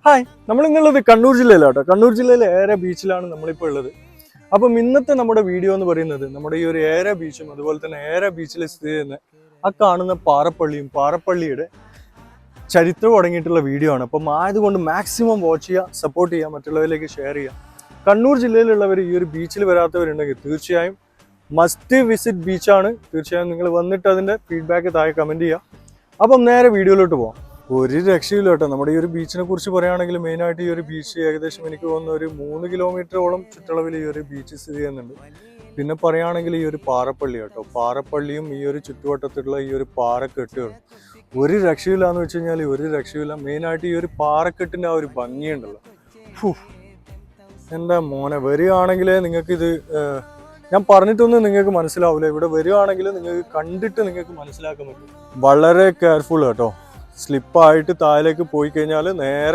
Hi, നമ്മൾ ഇന്നുള്ളത് കണ്ണൂർ ജില്ലയിലാട്ടോ. കണ്ണൂർ ജില്ലയിലെ ഏര ബീച്ചിലാണ് നമ്മളിപ്പോൾ ഉള്ളത്. അപ്പം ഇന്നത്തെ നമ്മുടെ വീഡിയോ എന്ന് പറയുന്നത് നമ്മുടെ ഈ ഒരു ഏര ബീച്ചും അതുപോലെ തന്നെ ഏര ബീച്ചിൽ സ്ഥിതി ചെയ്യുന്ന ആ കാണുന്ന പാറപ്പള്ളിയും പാറപ്പള്ളിയുടെ ചരിത്രവും അടങ്ങിയിട്ടുള്ള വീഡിയോ ആണ്. അപ്പം ആയതുകൊണ്ട് മാക്സിമം വാച്ച് ചെയ്യുക, സപ്പോർട്ട് ചെയ്യുക, മറ്റുള്ളവരിലേക്ക് ഷെയർ ചെയ്യുക. കണ്ണൂർ ജില്ലയിലുള്ളവർ ഈ ഒരു ബീച്ചിൽ വരാത്തവരുണ്ടെങ്കിൽ തീർച്ചയായും മസ്റ്റ് വിസിറ്റ് ബീച്ചാണ്. തീർച്ചയായും നിങ്ങൾ വന്നിട്ട് അതിൻ്റെ ഫീഡ്ബാക്ക് താഴെ കമൻറ്റ് ചെയ്യുക. അപ്പം നേരെ വീഡിയോയിലോട്ട് പോകാം. ഒരു രക്ഷയില്ല കേട്ടോ. നമ്മുടെ ഈ ഒരു ബീച്ചിനെ കുറിച്ച് പറയുകയാണെങ്കിൽ മെയിനായിട്ട് ഈ ഒരു ബീച്ച് ഏകദേശം എനിക്ക് തോന്നുന്ന ഒരു 3 കിലോമീറ്ററോളം ചുറ്റളവിൽ ഈ ഒരു ബീച്ച് സ്ഥിതി ചെയ്യുന്നുണ്ട്. പിന്നെ പറയുകയാണെങ്കിൽ ഈ ഒരു പാറപ്പള്ളി കേട്ടോ, പാറപ്പള്ളിയും ഈ ഒരു ചുറ്റുവട്ടത്തുള്ള ഈ ഒരു പാറക്കെട്ടുകളും ഒരു രക്ഷയില്ല എന്ന് വെച്ച് കഴിഞ്ഞാൽ ഒരു രക്ഷയില്ല. മെയിനായിട്ട് ഈ ഒരു പാറക്കെട്ടിൻ്റെ ആ ഒരു ഭംഗിയുണ്ടല്ലോ, എൻ്റെ മോനെ, വരികയാണെങ്കിൽ നിങ്ങൾക്കിത് ഞാൻ പറഞ്ഞിട്ടൊന്നും നിങ്ങൾക്ക് മനസ്സിലാവില്ല. ഇവിടെ വരികയാണെങ്കിൽ നിങ്ങൾക്ക് കണ്ടിട്ട് നിങ്ങൾക്ക് മനസ്സിലാക്കാൻ പറ്റും. വളരെ കെയർഫുൾ കേട്ടോ. സ്ലിപ്പായിട്ട് താഴേക്ക് പോയി കഴിഞ്ഞാൽ നേരെ